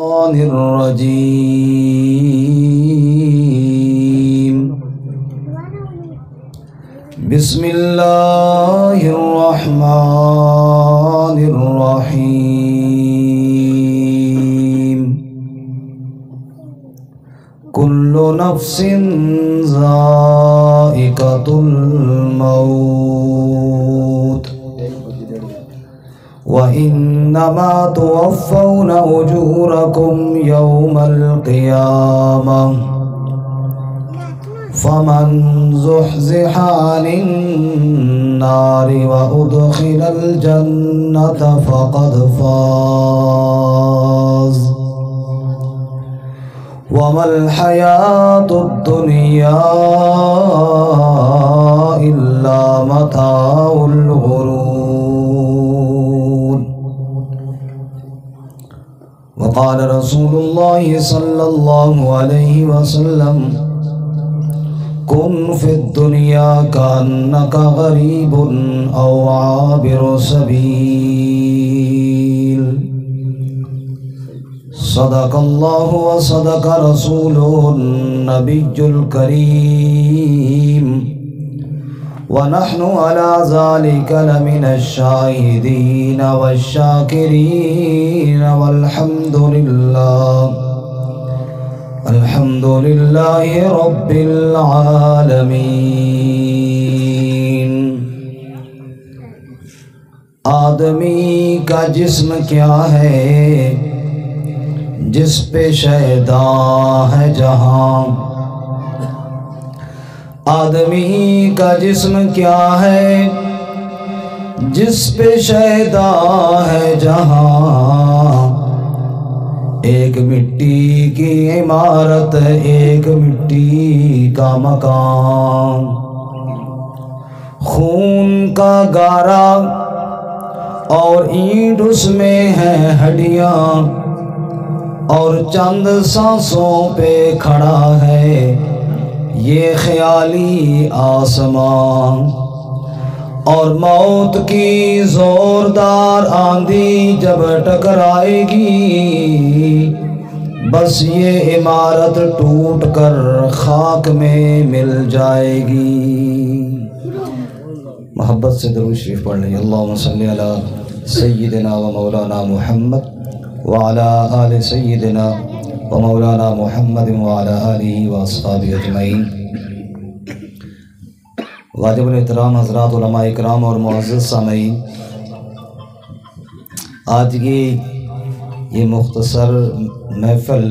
الرجيم بسم الله الرحمن الرحيم كل نفس ذائقة الموت وَإِنَّمَا تُوَفَّوْنَ أُجُورَكُمْ يَوْمَ الْقِيَامَةِ فَمَنْ زُحْزِحَ عَنِ النَّارِ وَأُدْخِلَ الْجَنَّةَ فَقَدْ فَازَ وَمَا الْحَيَاةُ الدُّنْيَا إِلَّا مَتَاعُ الْغُرُورِ. وقال رسول الله صلى الله عليه وسلم كن في الدنيا كأنك غريب أو عابر سبيل. صدق الله وصدق رسوله النبي الكريم ونحن على ذلك لمن الشاهدين والشاكرين والحمد لله رب العالمين. آدمی کا جسم کیا ہے جس پہ شیداں ہے جہاں. آدمی کا جسم کیا ہے جس پہ شیداں ہے جہاں. ایک مٹی کی عمارت ایک مٹی کا مکان. خون کا گارا اور اینٹ اس میں ہے ہڈیاں اور چند سانسوں پہ کھڑا ہے یہ خیالی آسمان. اور موت کی زوردار آندھی جب ٹکرائے گی بس یہ عمارت ٹوٹ کر خاک میں مل جائے گی. محبت سے درود شریف پڑھ لیں. اللہم صلی علی سیدنا و مولانا محمد وعلی آل سیدنا و مولانا محمد وعلی آلہ و اصحابہ اجمعین. واجب الاحترام حضرات علماء اکرام اور معزز سامعین، آج کی یہ مختصر محفل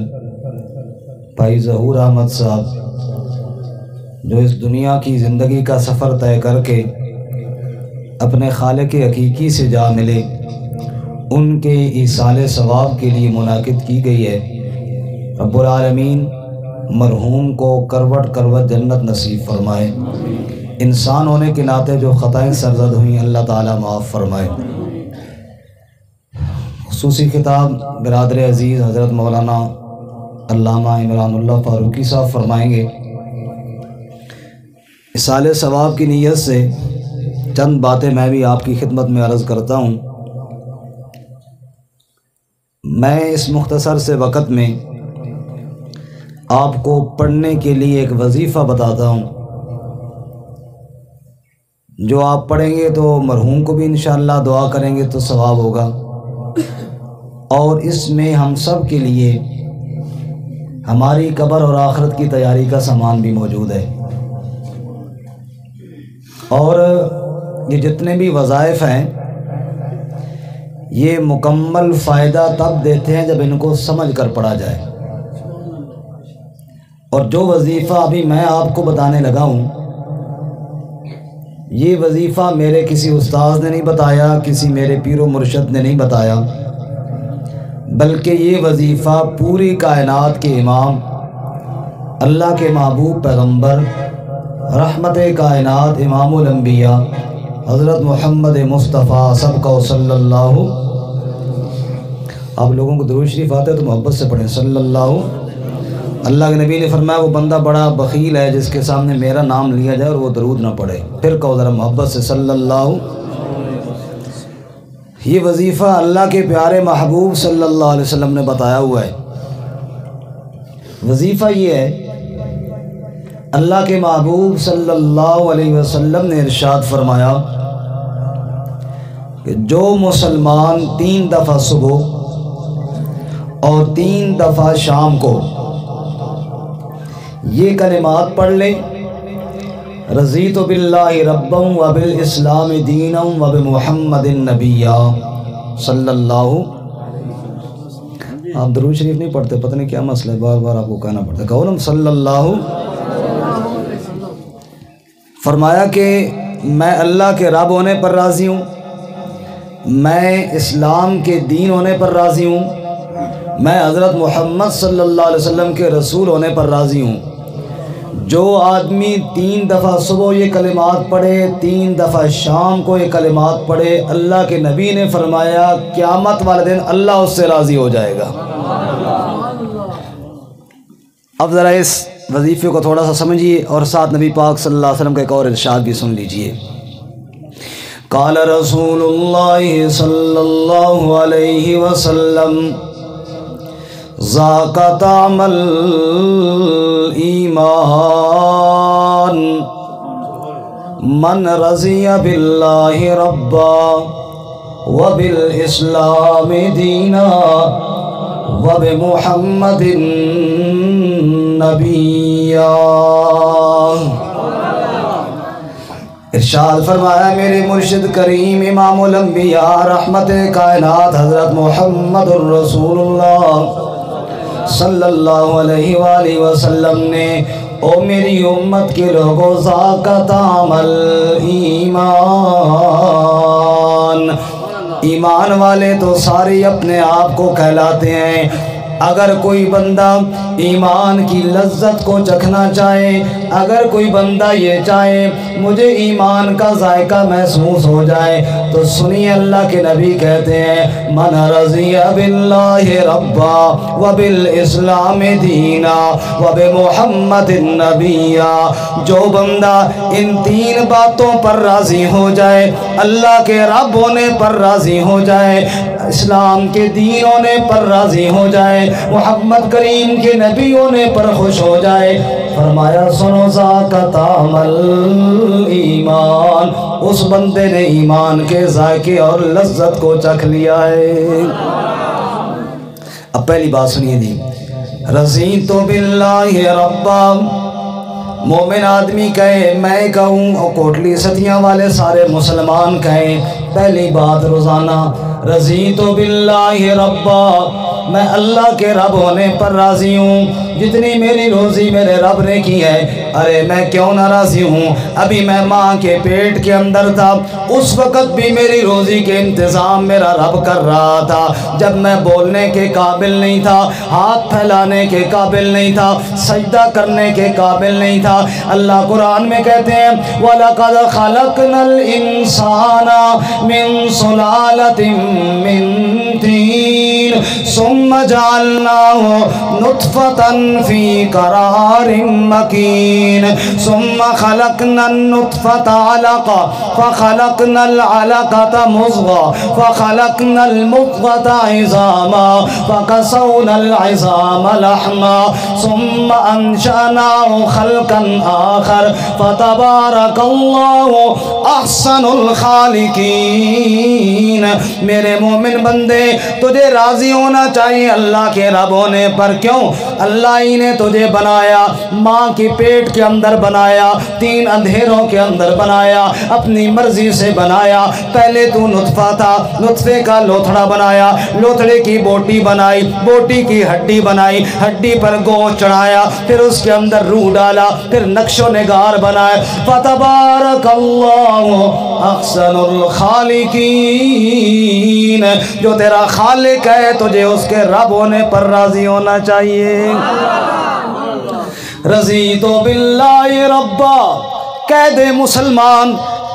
بھائی ظہور احمد صاحب جو اس دنیا کی زندگی کا سفر طے کر کے اپنے خالق حقیقی سے جا ملے، ان کے ایصال ثواب کے لیے منعقد کی گئی ہے. رب العالمین مرحوم کو کروٹ کروٹ جنت نصیب فرمائے. انسان ہونے کے ناطے جو خطائیں سرزد ہوئیں اللہ تعالیٰ معاف فرمائے. خصوصی خطاب برادر عزیز حضرت مولانا علامہ عمران اللہ فاروقی صاحب فرمائیں گے. ایصال ثواب کی نیت سے چند باتیں میں بھی آپ کی خدمت میں عرض کرتا ہوں. میں اس مختصر سے وقت میں آپ کو پڑھنے کے لیے ایک وظیفہ بتاتا ہوں جو آپ پڑھیں گے تو مرحوم کو بھی انشاءاللہ دعا کریں گے تو ثواب ہوگا، اور اس میں ہم سب کے لیے ہماری قبر اور آخرت کی تیاری کا سامان بھی موجود ہے. اور یہ جتنے بھی وظائف ہیں یہ مکمل فائدہ تب دیتے ہیں جب ان کو سمجھ کر پڑھا جائے. اور جو وظیفہ ابھی میں آپ کو بتانے لگا ہوں یہ وظیفہ میرے کسی استاذ نے نہیں بتایا، کسی میرے پیر و مرشد نے نہیں بتایا، بلکہ یہ وظیفہ پوری کائنات کے امام، اللہ کے محبوب پیغمبر، رحمت کائنات، امام الانبیاء حضرت محمد مصطفیٰ سب کو صلی اللہ. آپ لوگوں کو درود شریف آتے ہیں تو محبت سے پڑھیں صلی اللہ. اللہ کے نبی نے فرمایا وہ بندہ بڑا بخیل ہے جس کے سامنے میرا نام لیا جائے اور وہ درود نہ پڑھے. پھر کہو ذرا محبت سے صلی اللہ. یہ وظیفہ اللہ کے پیارے محبوب صلی اللہ علیہ وسلم نے بتایا ہوا ہے۔ وظیفہ یہ ہے، اللہ کے محبوب صلی اللہ علیہ وسلم نے ارشاد فرمایا کہ جو مسلمان 3 دفعہ صبح اور 3 دفعہ شام کو یہ کلمات پڑھ لے، رضیت باللہ ربا وبالاسلام دینا وبمحمد نبیا صلی اللہ۔ آپ درود شریف نہیں پڑھتے، پتہ نہیں کیا مسئلہ ہے، بار بار آپ کو کہنا پڑتا ہے، کہو نا صلی اللہ۔ فرمایا کہ میں اللہ کے رب ہونے پر راضی ہوں، میں اسلام کے دین ہونے پر راضی ہوں، میں حضرت محمد صلی اللہ علیہ وسلم کے رسول ہونے پر راضی ہوں۔ جو آدمی 3 دفعہ صبح یہ کلمات پڑھے، 3 دفعہ شام کو یہ کلمات پڑھے، اللہ کے نبی نے فرمایا قیامت والے دن اللہ اس سے راضی ہو جائے گا۔ اب ذرا اس وظیفے کو تھوڑا سا سمجھیے اور ساتھ نبی پاک صلی اللہ علیہ وسلم کا ایک اور ارشاد بھی سن لیجئے۔ قال رسول اللہ صلی اللہ علیہ وسلم ذاک طعم الایمان من رضی باللہ ربا وبالاسلام دینا وبمحمد نبیا۔ ارشاد فرمایا میرے مرشد کریم امام الانبیاء رحمت کائنات حضرت محمد الرسول اللہ صلی اللہ علیہ وآلہ وسلم نے او میری امت کے لوگوں ذاک طعم الایمان، ایمان والے تو سارے اپنے آپ کو کہلاتے ہیں، اگر کوئی بندہ ایمان کی لذت کو چکھنا چاہے، اگر کوئی بندہ یہ چاہے مجھے ایمان کا ذائقہ محسوس ہو جائے تو سنیے اللہ کے نبی کہتے ہیں من رضی باللہ ربا وبالاسلام دینا وبمحمد نبیا۔ جو بندہ ان 3 باتوں پر راضی ہو جائے، اللہ کے رب ہونے پر راضی ہو جائے، اسلام کے دین ہونے پر راضی ہو جائے، محمد کریم کے نبی ہونے پر خوش ہو جائے، فرمایا سنو ذاک طعم الایمان، اس بندے نے ایمان کے ذائقے اور لذت کو چکھ لیا ہے۔ اب پہلی بات سنیے جی، رضیت باللہ ربا، مومن آدمی کہے، میں کہوں اور کوٹلی ستیاں والے سارے مسلمان کہیں، پہلی بات روزانہ رضیت باللہ ربا، میں اللہ کے رب ہونے پر راضی ہوں، جتنی میری روزی میرے رب نے کی ہے، ارے میں کیوں نہ راضی ہوں، ابھی میں ماں کے پیٹ کے اندر تھا، اس وقت بھی میری روزی کے انتظام میرا رب کر رہا تھا، جب میں بولنے کے قابل نہیں تھا، ہاتھ پھیلانے کے قابل نہیں تھا، سجدہ کرنے کے قابل نہیں تھا، اللہ قرآن میں کہتے ہیں وَلَقَدْ خَلَقْنَا الْإِنسَانَ مِنْ صُلَالَةٍ مِّن طِينٍ ثُمَّ جَعَلْنَاهُ نُطْفَةً فِي قَرَارٍ مَّكِينٍ ثُمَّ خَلَقْنَا النُّطْفَةَ عَلَقَةً فَخَلَقْنَا الْعَلَقَةَ مُضْغَةً فَخَلَقْنَا الْمُضْغَةَ عِظَامًا فَكَسَوْنَا الْعِظَامَ لَحْمًا ثُمَّ أَنشَأْنَاهُ خَلْقًا آخَرَ فَتَبَارَكَ اللَّهُ أَحْسَنُ الْخَالِقِينَ۔ میرے مومن بندے، تجھے راضی ہونا چاہیے اللہ کے رب ہونے پر، کیوں؟ اللہ ہی نے تجھے بنایا، ماں کی پیٹ کے اندر بنایا، 3 اندھیروں کے اندر بنایا، اپنی مرضی سے بنایا، پہلے تو نطفہ تھا، نطفے کا لوتھڑا بنایا، لوتھڑے کی بوٹی بنائی، بوٹی کی ہڈی بنائی، ہڈی پر گوشت چڑھایا، پھر اس کے اندر روح ڈالا، پھر نقش و نگار بنائے، فتبارک اللہ احسن الخالقین۔ جو تیرا خالق ہے تجھے اس کے رب ہونے پر راضی ہونا چاہیے۔ رضیت باللہ ربا، کہہ دے مسلمان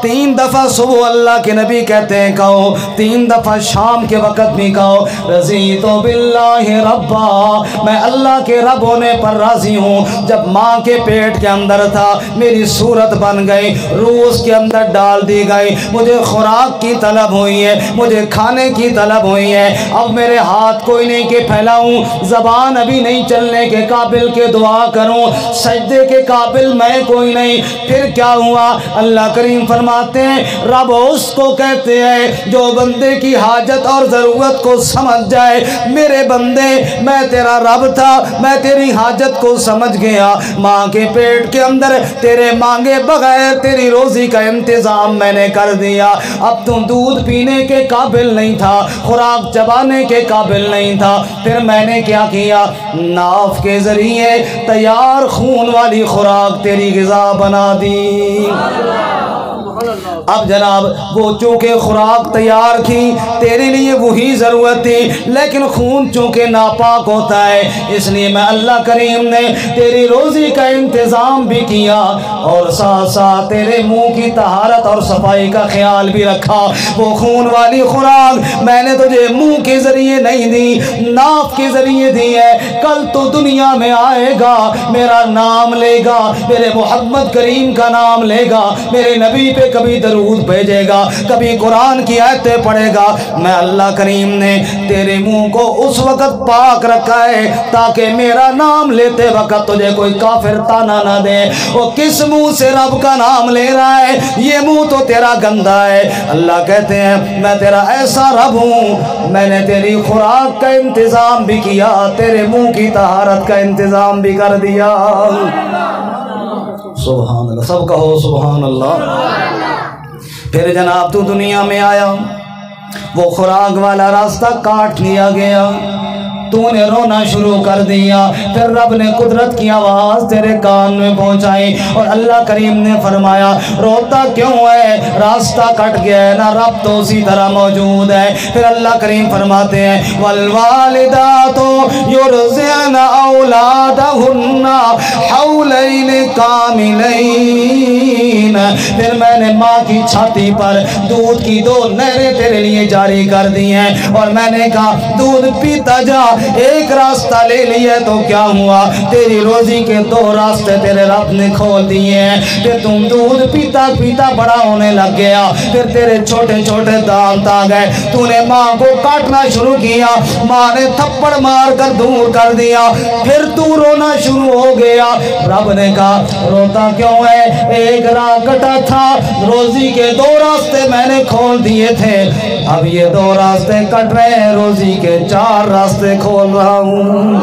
3 دفعہ صبح اللہ کے نبی کہتے ہیں کہو, 3 دفعہ شام کے وقت بھی کہو, رضیت باللہ ربا, میں اللہ کے رب ہونے پر راضی ہوں. جب ماں کے پیٹ کے اندر تھا میری صورت بن گئی, روح اس کے اندر ڈال دی گئی, مجھے خوراک کی طلب ہوئی ہے, مجھے کھانے کی طلب ہوئی ہے. اب میرے ہاتھ کوئی نہیں کہ پھیلاؤں, زبان ابھی نہیں چلنے کے قابل کہ دعا کروں, سجدے کے قابل میں کوئی نہیں. پھر کیا ہوا؟ اللہ کریم فرماتے ہیں رب اس کو کہتے ہیں جو بندے کی حاجت اور ضرورت کو سمجھ جائے. میرے بندے میں تیرا رب تھا, میں تیری حاجت کو سمجھ گیا. ماں کے پیٹ کے اندر تیرے مانگے بغیر تیری روزی کا انتظام میں نے کر دیا. اب تم دودھ پینے کے قابل نہیں تھا, خوراک چبانے کے قابل نہیں تھا. پھر میں نے کیا کیا؟ ناف کے ذریعے تیار خون والی خوراک تیری غذا بنا دی. اب جناب وہ چونکہ خوراک تیار تھی تیرے لیے وہی ضرورت تھی, لیکن خون چونکہ ناپاک ہوتا ہے اس لیے میں اللہ کریم نے تیری روزی کا انتظام بھی کیا اور ساتھ ساتھ تیرے منہ کی طہارت اور صفائی کا خیال بھی رکھا. وہ خون والی خوراک میں نے تجھے منہ کے ذریعے نہیں دی, ناف کے ذریعے دی ہے. کل تو دنیا میں آئے گا, میرا نام لے گا, میرے محمد کریم کا نام لے گا, میرے نبی پہ کبھی درود بھیجے گا, کبھی قرآن کی آیتیں پڑھے گا. میں اللہ کریم نے تیرے منہ کو اس وقت پاک رکھا ہے تاکہ میرا نام لیتے وقت تجھے کوئی کافر تانا نہ دے. وہ کس منہ سے رب کا نام لے رہا ہے؟ یہ منہ تو تیرا گندا ہے. اللہ کہتے ہیں میں تیرا ایسا رب ہوں, میں نے تیری خوراک کا انتظام بھی کیا, تیرے منہ کی طہارت کا انتظام بھی کر دیا. سبحان اللہ, سب کہو سبحان اللہ. پھر جناب تو دنیا میں آیا, وہ خوراک والا راستہ کاٹ لیا گیا, تو نے رونا شروع کر دیا. پھر رب نے قدرت کی آواز تیرے کان میں پہنچائی اور اللہ کریم نے فرمایا روتا کیوں ہے؟ راستہ کٹ گیا ہے نا, رب تو اسی طرح موجود ہے. پھر اللہ کریم فرماتے ہیں والوالدات یرضعن اولادہن حولین کاملین. پھر میں نے ماں کی چھاتی پر دودھ کی 2 نہریں تیرے لیے جاری کر دی ہیں اور میں نے کہا دودھ پیتا جا. ایک راستہ لے لیا تو کیا ہوا؟ تیری روزی کے 2 راستے تیرے رب نے کھول دیے ہیں. پھر تم دودھ پیتا پیتا بڑا ہونے لگ گیا, پھر تیرے چھوٹے چھوٹے دانت آ گئے, تو نے ماں کو کاٹنا شروع کیا, ماں نے تھپڑ مار کر دور کر دیا, پھر تو رونا شروع ہو گیا. رب نے کہا روتا کیوں ہے؟ ایک راہ کٹا تھا, روزی کے 2 راستے میں نے کھول دیے تھے, اب یہ 2 راستے کٹ رہے ہیں, روزی کے 4 راستے کھول رہا ہوں.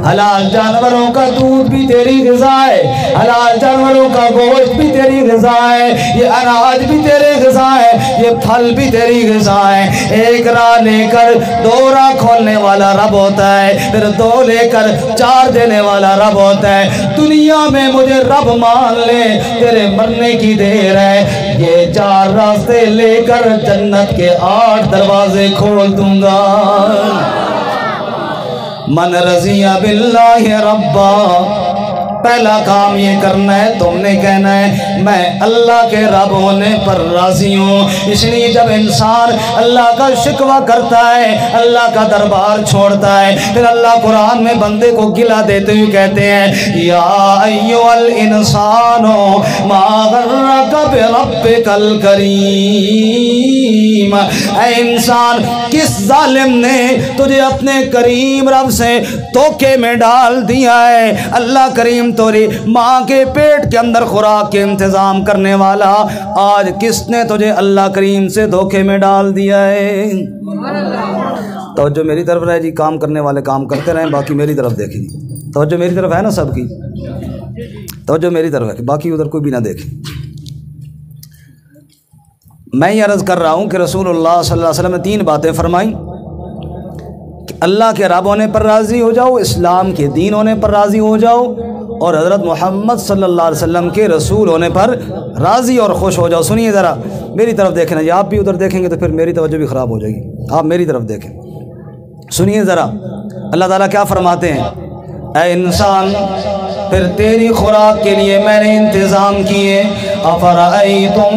حلال جانوروں کا دودھ بھی تیری غذا ہے, حلال جانوروں کا گوشت بھی تیری غذا ہے, یہ اناج بھی تیرے غذا ہے, یہ پھل بھی تیری غذا ہے. ایک راہ لے کر 2 راہ کھولنے والا رب ہوتا ہے, پھر 2 لے کر 4 دینے والا رب ہوتا ہے. دنیا میں مجھے رب مان لے, تیرے مرنے کی دیر ہے. یہ 4 راستے لے کر جنت کے 8 دروازے کھول دوں گا. من رضی باللہ ربا, پہلا کام یہ کرنا ہے, تم نے کہنا ہے میں اللہ کے رب ہونے پر راضی ہوں. اس لیے جب انسان اللہ کا شکوہ کرتا ہے, اللہ کا دربار چھوڑتا ہے, پھر اللہ قرآن میں بندے کو گلہ دیتے ہوئے کہتے ہیں یا ایھا الانسان ما غرک بربک الکریم. اے انسان, کس ظالم نے تجھے اپنے کریم رب سے دھوکے میں ڈال دیا ہے؟ اللہ کریم توری ماں کے پیٹ کے اندر خوراک کے انتظام کرنے والا, آج کس نے تجھے اللہ کریم سے دھوکے میں ڈال دیا ہے؟ توجہ میری طرف رہے جی, کام کرنے والے کام کرتے رہیں, باقی میری طرف دیکھیں. توجہ میری طرف ہے نا سب کی, توجہ میری طرف ہے, باقی ادھر کوئی بھی نہ دیکھیں. میں یہ عرض کر رہا ہوں کہ رسول اللہ صلی اللہ علیہ وسلم نے 3 باتیں فرمائیں کہ اللہ کے رب ہونے پر راضی ہو جاؤ, اسلام کے دین ہونے پر راضی ہو جاؤ, اور حضرت محمد صلی اللہ علیہ وسلم کے رسول ہونے پر راضی اور خوش ہو جاؤ. سنیے ذرا, میری طرف دیکھیں نا جی, آپ بھی ادھر دیکھیں گے تو پھر میری توجہ بھی خراب ہو جائے گی. آپ میری طرف دیکھیں, سنیے ذرا, اللہ تعالیٰ کیا فرماتے ہیں؟ اے انسان, پھر تیری خوراک کے لیے میں نے انتظام کیے افرأیتم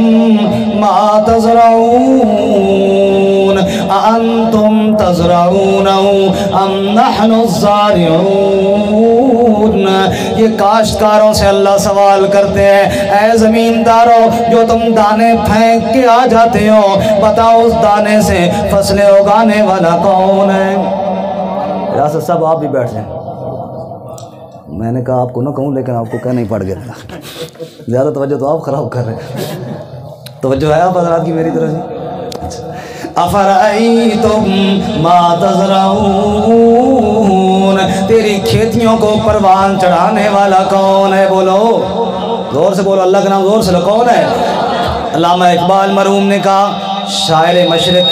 ما تزرعون اانتم تزرعونه ام نحن الزارعون۔ یہ کاشتکاروں سے اللہ سوال کرتے ہیں، اے زمینداروں جو تم دانے پھینک کے آ جاتے ہو، بتاؤ اس دانے سے فصلیں اگانے والا کون ہے؟ ریاست صاحب آپ بھی بیٹھ جائیں، میں نے کہا آپ کو نہ کہوں لیکن آپ کو کہنا ہی پڑ گیا، زیادہ توجہ تو آپ خراب کر رہے ہیں، توجہ ہے آپ حضرات کی میری طرف سے؟ افرأیتم ما تزرعون، تیری کھیتیوں کو پروان چڑھانے والا کون ہے؟ بولو زور سے بولو، اللہ کا نام زور سے لو، کون ہے؟ علامہ اقبال مرحوم نے کہا، شاعر مشرق،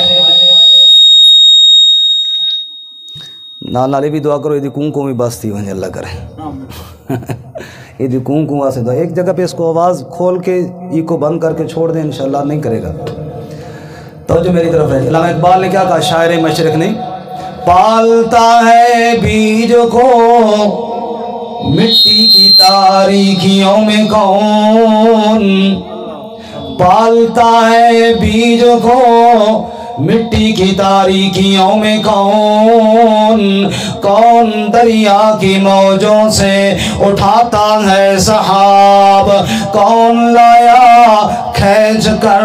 نالی بھی دعا کرو یہ کون کو بھی بس تھی ونجے اللہ کرے، یہ کون کو واسے دعا، ایک جگہ پہ اس کو آواز کھول کے ای کو بند کر کے چھوڑ دیں انشاءاللہ نہیں کرے گا۔ توجہ میری طرف ہے، علامہ اقبال نے کیا کہا شاعر مشرق نے، پالتا ہے بیج کو مٹی کی تاریکیوں میں کون، پالتا ہے بیج کو مٹی کی تاریکیوں میں کون، کون دریا کی موجوں سے اٹھاتا ہے سحاب، کون لایا کھینچ کر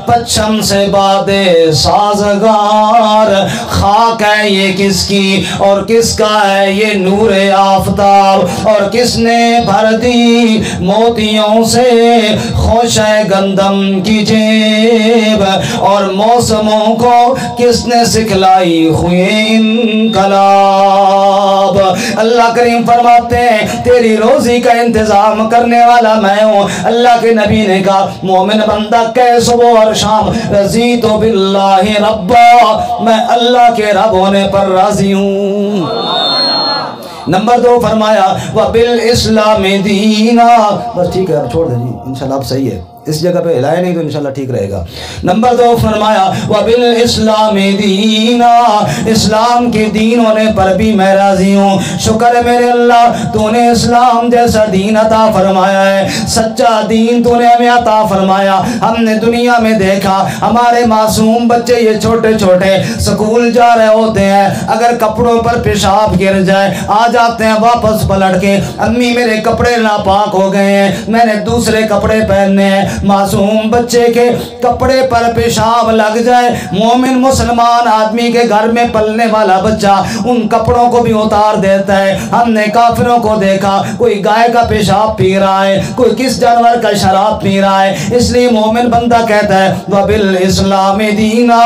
پچھم سے بادے سازگار، خاک ہے یہ کس کی اور کس کا ہے یہ نور آفتاب، اور کس نے بھر دی موتیوں سے خوشہ گندم کی جیب، اور موسموں کو کس نے سکھلائی ہوئے انقلاب۔ اللہ کریم فرماتے ہیں تیری روزی کا انتظام کرنے والا میں ہوں۔ اللہ کے نبی نے کہا مومن بندہ کہ صبح اور شام رضیت باللہ ربا، میں اللہ کے رب ہونے پر راضی ہوں۔ نمبر 2 فرمایا وبالاسلام دینا، بس ٹھیک ہے اب چھوڑ دیں جی انشاءاللہ اب صحیح ہے، اس جگہ پہ ہلائے نہیں تو انشاءاللہ ٹھیک رہے گا۔ نمبر 2 فرمایا وبالاسلام دینا، اسلام کے دین ہونے پر بھی میں راضی ہوں۔ شکر ہے میرے اللہ تو نے اسلام جیسا دین عطا فرمایا ہے، سچا دین تو نے ہمیں عطا فرمایا۔ ہم نے دنیا میں دیکھا ہمارے معصوم بچے یہ چھوٹے چھوٹے سکول جا رہے ہوتے ہیں، اگر کپڑوں پر پیشاب گر جائے آ جاتے ہیں واپس پلٹ کے، امی میرے کپڑے ناپاک ہو گئے ہیں میں نے دوسرے کپڑے پہننے ہیں۔ معصوم بچے کے کپڑے پر پیشاب لگ جائے، مومن مسلمان آدمی کے گھر میں پلنے والا بچہ ان کپڑوں کو بھی اتار دیتا ہے۔ ہم نے کافروں کو دیکھا کوئی گائے کا پیشاب پی رہا ہے، کوئی کس جانور کا شراب پی رہا ہے، اس لیے مومن بندہ کہتا ہے وبالاسلام دینا،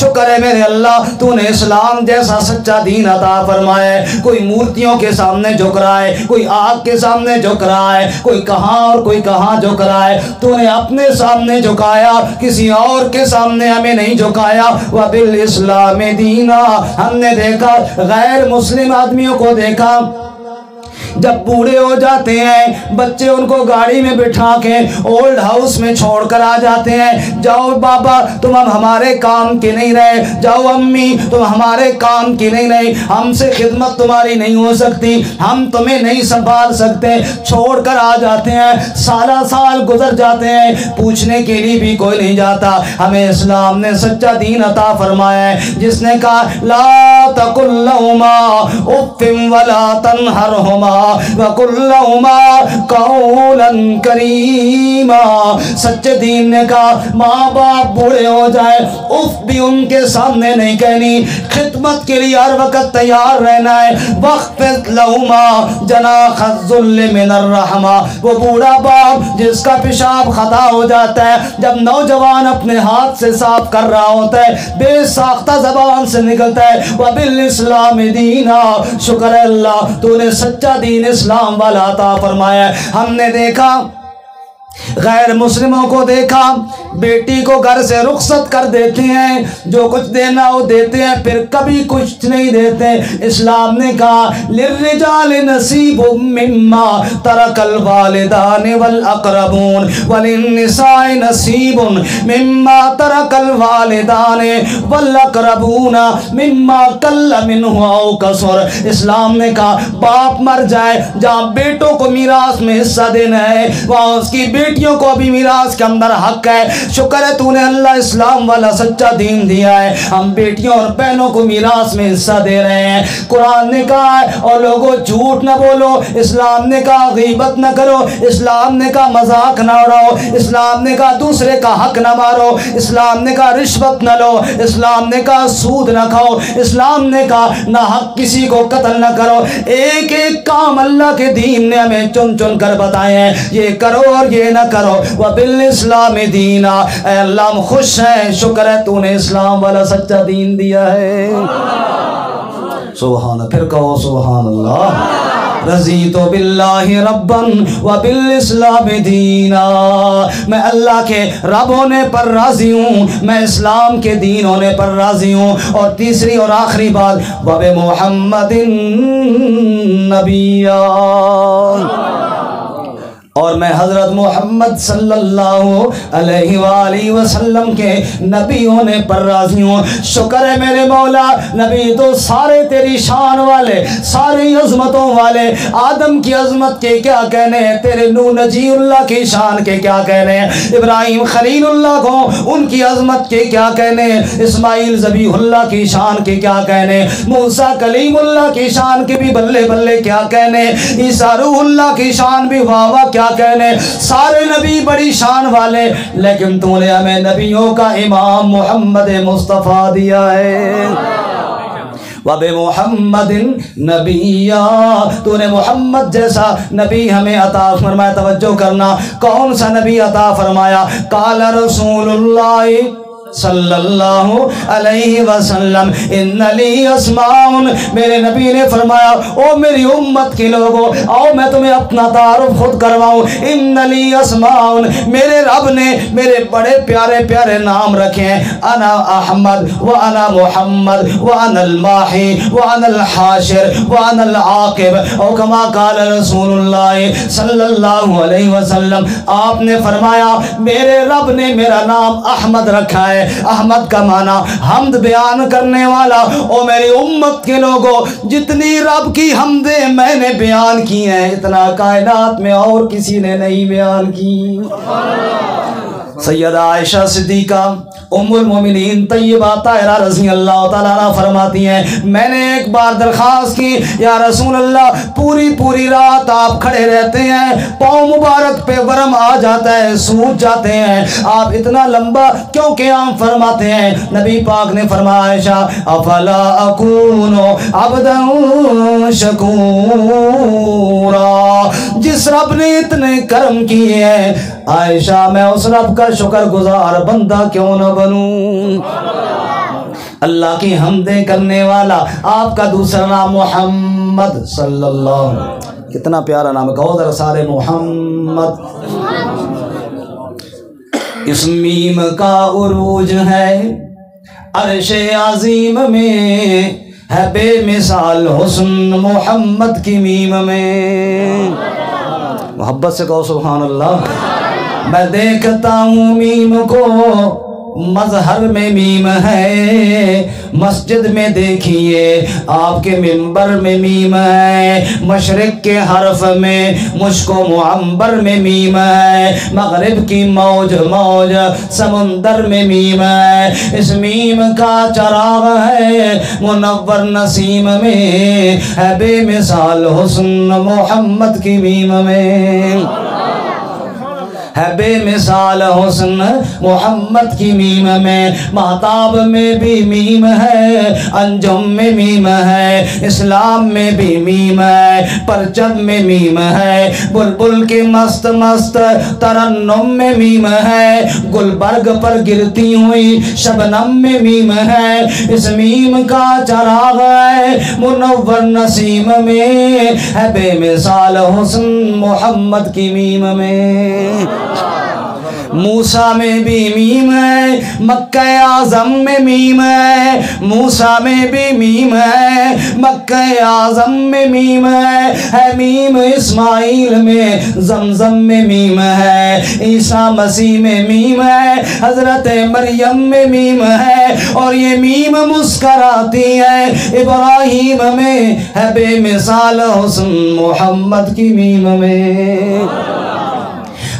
شکر ہے میرے اللہ تو نے اسلام جیسا سچا دین عطا فرمایا ہے۔ کوئی مورتیوں کے سامنے جھک رہا ہے، کوئی آگ کے سامنے جھک رہا ہے، کوئی کہاں اور کوئی کہاں جھک رہا ہے، تو نے اپنے سامنے جھکایا، کسی اور کے سامنے ہمیں نہیں جھکایا۔ وبالاسلام دینا، ہم نے دیکھا غیر مسلم آدمیوں کو دیکھا جب بوڑھے ہو جاتے ہیں بچے ان کو گاڑی میں بٹھا کے اولڈ ہاؤس میں چھوڑ کر آ جاتے ہیں، جاؤ بابا تم اب ہمارے کام کے نہیں رہے، جاؤ امی تم ہمارے کام کی نہیں رہی، ہم سے خدمت تمہاری نہیں ہو سکتی، ہم تمہیں نہیں سنبھال سکتے، چھوڑ کر آ جاتے ہیں۔ سالہ سال گزر جاتے ہیں، پوچھنے کے لیے بھی کوئی نہیں جاتا۔ ہمیں اسلام نے سچا دین عطا فرمایا ہے، جس نے کہا لا تقل لهما اف ولا تنهرهما وَقُلْ لَهُمَا قَوْلًا كَرِيمًا۔ سچے دین نے کہا ماں باپ بوڑھے ہو جائے اف بھی ان کے سامنے نہیں کہنی، خدمت کے لیے ہر وقت تیار رہنا ہے۔ وَخْفِضْ لَهُمَا جَنَاحَ الذُّلِّ مِنَ الرَّحْمَةِ، وہ بوڑھا باپ جس کا پیشاب خطا ہو جاتا ہے، جب نوجوان اپنے ہاتھ سے صاف کر رہا ہوتا ہے بے ساختہ زبان سے نکلتا ہے وَبِالْإِسْلَامِ دِينًا، شکر ہے اللہ تو نے سچا دین اسلام والا عطا فرمایا ہے۔ ہم نے دیکھا غیر مسلموں کو دیکھا بیٹی کو گھر سے رخصت کر دیتے ہیں، جو کچھ دینا وہ دیتے ہیں پھر کبھی کچھ نہیں دیتے۔ اسلام نے کہا للرجال نصیب مما ترک الوالدان والاقربون وللنساء نصیب مما ترک الوالدان والاقربون مما قل منہ او کثر۔ اسلام نے کہا باپ مر جائے جہاں بیٹوں کو میراث میں حصہ دینا ہے وہاں اس کی بیٹی بیٹیوں کو بھی میراث کے اندر حق ہے. شکر ہے تو نے اللہ اسلام والا سچا دین دیا ہے. ہم بیٹیوں اور بہنوں کو میراث میں حصہ دے رہے ہیں. قرآن نے کہا ہے اور لوگوں جھوٹ نہ بولو. اسلام نے کہا غیبت نہ کرو. اسلام نے کہا مذاق نہ اڑاؤ. اسلام نے کہا دوسرے کا حق نہ مارو. اسلام نے کہا رشوت نہ لو. اسلام نے کہا سود نہ کھاؤ. اسلام نے کہا نہ حق کسی کو قتل نہ کرو. ایک ایک کام اللہ کے دین نے ہمیں چن چن کر بتائے ہیں. یہ کرو اور یہ نہ کرو. وَبِالْإِسْلَامِ دِينًا. اے اللہ ہم خوش ہیں. شکر ہے تو نے اسلام والا سچا دین دیا ہے. سبحان. پھر کہو سبحان اللہ. رضیت باللہ ربا وبالاسلام دینا. میں اللہ کے رب ہونے پر راضی ہوں, میں اسلام کے دین ہونے پر راضی ہوں. اور تیسری اور آخری بات وبمحمد نبیا. اور میں حضرت محمد صلی اللہ علیہ وآلہ وسلم کے نبی ہونے پر راضی ہوں. شکر ہے میرے مولا, نبی تو سارے تیری شان والے, ساری عظمتوں والے. آدم کی عظمت کے کیا کہنے ہیں, تیرے نوح نجی اللہ کی شان کے کیا کہنے ہیں, ابراہیم خلیل اللہ کو ان کی عظمت کے کیا کہنے ہیں, اسماعیل ذبیح اللہ کی شان کے کیا کہنے, موسیٰ کلیم اللہ کی شان کے بھی بلے بلے کیا کہنے, عیسیٰ روح اللہ کی شان بھی واہ واہ کیا کہنے. سارے نبی بڑی شان والے, لیکن تو نے ہمیں نبیوں کا امام محمد مصطفیٰ دیا ہے. وَبِمُحَمَّدٍ نَبِيًّا. تو نے محمد جیسا نبی ہمیں عطا فرمایا. توجہ کرنا, کون سا نبی عطا فرمایا؟ قال رسول اللہ صلی اللہ علیہ وسلم ان لی اسماء. میرے نبی نے فرمایا او میری امت کے لوگوں, آؤ میں تمہیں اپنا تعارف خود کرواؤں. ان لی اسماء, میرے رب نے میرے بڑے پیارے پیارے نام رکھے ہیں. انا احمد وانا محمد وانا الماحی وانا الحاشر وانا العاقب. او کما قال رسول اللہ صلی اللہ علیہ وسلم, آپ نے فرمایا میرے رب نے میرا نام احمد رکھا ہے. احمد کا معنی حمد بیان کرنے والا. او میری امت کے لوگوں, جتنی رب کی حمدیں میں نے بیان کی ہیں اتنا کائنات میں اور کسی نے نہیں بیان کی. سیدہ عائشہ صدیقہ ام المومنین طیبہ طاہرہ رضی اللہ تعالیٰ عنہ فرماتی ہیں میں نے ایک بار درخواست کی یا رسول اللہ پوری پوری رات آپ کھڑے رہتے ہیں, پاؤں مبارک پہ ورم آ جاتا ہے, سوج جاتے ہیں, آپ اتنا لمبا کیوں قیام فرماتے ہیں؟ نبی پاک نے فرمایا عائشہ افلا اکون عبدا شکورا. جس رب نے اتنے کرم کیے ہیں عائشہ میں اس رب کا شکر گزار بندہ کیوں نہ بنوں؟ اللہ کی حمدیں کرنے والا. آپ کا دوسرا نام محمد صلی اللہ علیہ وسلم, کتنا پیارا نام ہے, کہو ذرا سارے محمد. اس میم کا عروج ہے عرش عظیم میں, ہے بے مثال حسن محمد کی میم میں. محبت سے کہو سبحان اللہ. میں دیکھتا ہوں میم کو مظہر میں میم ہے, مسجد میں دیکھیے آپ کے منبر میں میم ہے, مشرق کے حرف میں مشک و معمبر میں میم ہے, مغرب کی موج موج سمندر میں میم ہے. اس میم کا چراغ ہے منور نسیم میں, ہے بے مثال حسن محمد کی میم میں, ہے بے مثال حسن محمد کی میم میں. مہتاب میں بھی میم ہے, انجم میں میم ہے, اسلام میں بھی میم ہے, پرچم میں میم ہے, بلبل کے مست مست ترنم میں میم ہے, گلبرگ پر گرتی ہوئی شبنم میں میم ہے. اس میم کا چراغ ہے منور نسیم میں, ہے بے مثال حسن محمد کی میم میں. موسیٰ میں بھی میم ہے, مکہ اعظم میں میم ہے, موسیٰ میں بھی میم ہے, مکہ اعظم میں میم ہے میم اسماعیل میں, زمزم میں میم ہے, عیسیٰ مسیح میں میم ہے, حضرت مریم میں میم ہے, اور یہ میم مسکراتی ہے ابراہیم میں, ہے بے مثال حسن محمد کی میم میں.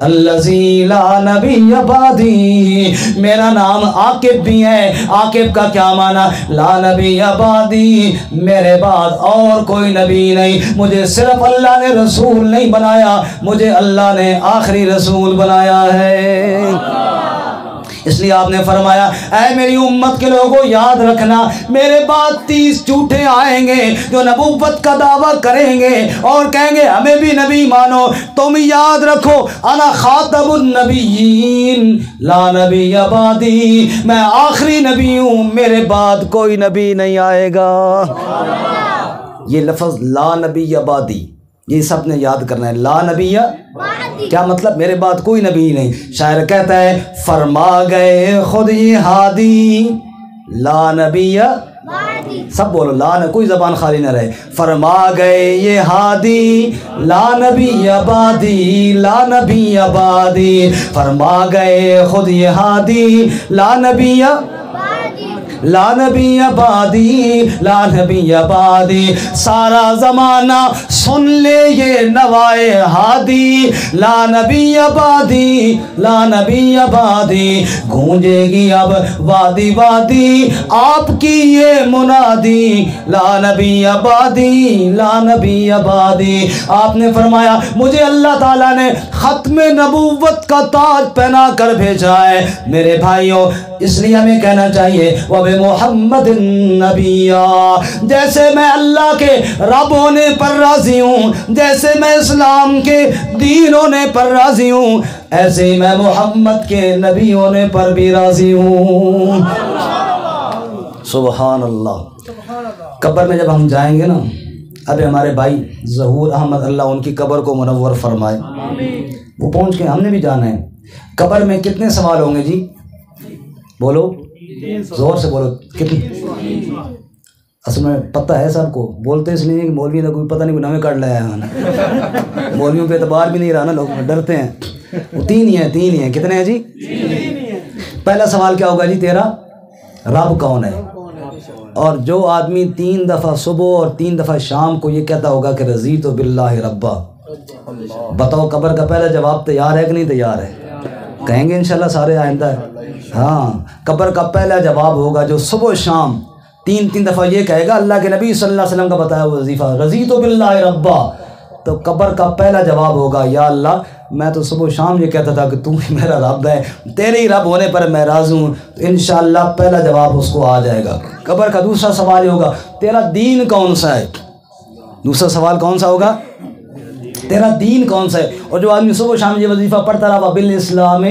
الذی لا نبی بعدی، میرا نام عاقب بھی ہے۔ عاقب کا کیا معنی؟ لا نبی بعدی، میرے بعد اور کوئی نبی نہیں، مجھے صرف اللہ نے رسول نہیں بنایا، مجھے اللہ نے آخری رسول بنایا ہے۔ اس لیے آپ نے فرمایا اے میری امت کے لوگوں یاد رکھنا، میرے بعد 30 جھوٹے آئیں گے جو نبوت کا دعویٰ کریں گے اور کہیں گے ہمیں بھی نبی مانو۔ تم یاد رکھو انا خاتم النبیین لا نبی بعدی، میں آخری نبی ہوں، میرے بعد کوئی نبی نہیں آئے گا۔ یہ لفظ لا نبی بعدی یہ سب نے یاد کرنا ہے۔ لا نبی کیا مطلب؟ میرے بعد کوئی نبی نہیں۔ شاعر کہتا ہے فرما گئے خود یہ ہادی لا نبی، سب بولو لا نبی، کوئی زبان خالی نہ رہے۔ فرما گئے یہ ہادی لا نبی بعدی، لا نبی بعدی، فرما گئے خود یہ ہادی لا نبی، لا نبی بعدی، لا نبی بعدی، سارا زمانہ سن لے یہ نوائے ہادی لا نبی بعدی، لا نبی بعدی، گونجے گی اب وادی وادی آپ کی یہ منادی لا نبی بعدی، لا نبی بعدی۔ آپ نے فرمایا مجھے اللہ تعالیٰ نے ختم نبوت کا تاج پہنا کر بھیجا ہے۔ میرے بھائیوں اس لیے ہمیں کہنا چاہیے محمد النبی، جیسے میں اللہ کے رب ہونے پر راضی ہوں، جیسے میں اسلام کے دین ہونے پر راضی ہوں، ایسے ہی میں محمد کے نبی ہونے پر بھی راضی ہوں۔ سبحان اللہ۔ قبر میں جب ہم جائیں گے نا، اب ہمارے بھائی ظہور احمد اللہ ان کی قبر کو منور فرمائے، وہ پہنچ کے ہم نے بھی جانا ہے۔ قبر میں کتنے سوال ہوں گے جی؟ بولو زور سے بولو، کتنی؟ اصل میں پتہ ہے سب کو، بولتے اس لیے کہ مولوی نے کوئی پتہ نہیں کوئی نویں کاٹ لایا ہے، مولویوں پہ اعتبار بھی نہیں رہا نا، لوگ ڈرتے ہیں۔ وہ تین ہی ہیں، کتنے ہیں جی؟ پہلا سوال کیا ہوگا جی؟ تیرا رب کون ہے؟ اور جو آدمی 3 دفعہ صبح اور 3 دفعہ شام کو یہ کہتا ہوگا کہ رضیت باللہ ربا، بتاؤ قبر کا پہلا جواب تیار ہے کہ نہیں تیار ہے؟ کہیں گے انشاءاللہ سارے آئندہ۔ ہاں، قبر کا پہلا جواب ہوگا جو صبح شام 3 دفعہ یہ کہے گا، اللہ کے نبی صلی اللہ علیہ وسلم کا بتایا ہوا وظیفہ رضیت باللہ ربا، تو قبر کا پہلا جواب ہوگا یا اللہ میں تو صبح و شام یہ کہتا تھا کہ تو ہی میرا رب ہے، تیرے ہی رب ہونے پر میں راضی ہوں۔ تو انشاءاللہ پہلا جواب اس کو آ جائے گا۔ قبر کا دوسرا سوال یہ ہوگا تیرا دین کون سا ہے؟ دوسرا سوال کون سا ہوگا؟ تیرا دین کون سا ہے؟ اور جو آدمی صبح و شام یہ وظیفہ پڑھتا رہا بالاسلام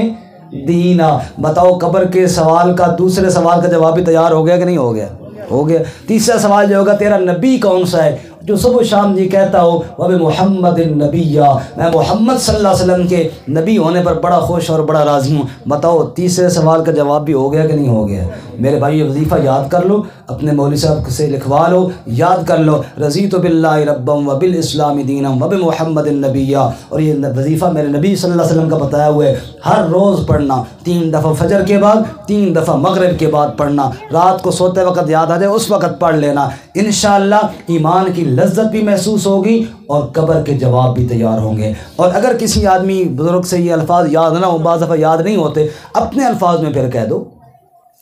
دینا، بتاؤ قبر کے سوال کا دوسرے سوال کا جواب بھی تیار ہو گیا کہ نہیں ہو گیا؟ ہو گیا۔ تیسرا سوال یہ ہوگا تیرا نبی کون سا ہے؟ جو صبح و شام جی کہتا ہو محمد النبی، میں محمد صلی اللہ علیہ وسلم کے نبی ہونے پر بڑا خوش اور بڑا راضی ہوں، بتاؤ تیسرے سوال کا جواب بھی ہو گیا کہ نہیں ہو گیا؟ میرے بھائی یہ وظیفہ یاد کر لو، اپنے مولوی صاحب سے لکھوا لو، یاد کر لو، رضیت باللہ ربا وبالاسلام دینا وبمحمد النبی۔ اور یہ وظیفہ میرے نبی صلی اللہ علیہ وسلم کا بتایا ہوا ہے، ہر روز پڑھنا، 3 دفعہ فجر کے بعد، 3 دفعہ مغرب کے بعد پڑھنا، رات کو سوتے وقت یاد آ جائے اس وقت پڑھ لینا، انشاءاللہ ایمان کی لذت بھی محسوس ہوگی اور قبر کے جواب بھی تیار ہوں گے۔ اور اگر کسی آدمی بزرگ سے یہ الفاظ یاد نہ ہو، بعض دفعہ یاد نہیں ہوتے، اپنے الفاظ میں پھر کہہ دو،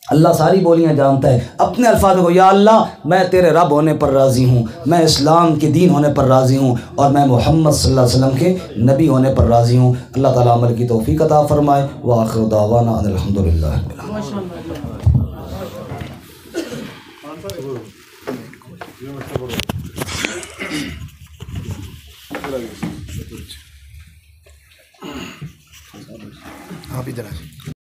اللہ ساری بولیاں جانتا ہے، اپنے الفاظ کو یا اللہ میں تیرے رب ہونے پر راضی ہوں، میں اسلام کے دین ہونے پر راضی ہوں، اور میں محمد صلی اللہ علیہ وسلم کے نبی ہونے پر راضی ہوں۔ اللہ تعالیٰ عمل کی توفیق عطا فرمائے۔ وآخر دعوانا ان الحمدللہ رب العالمین۔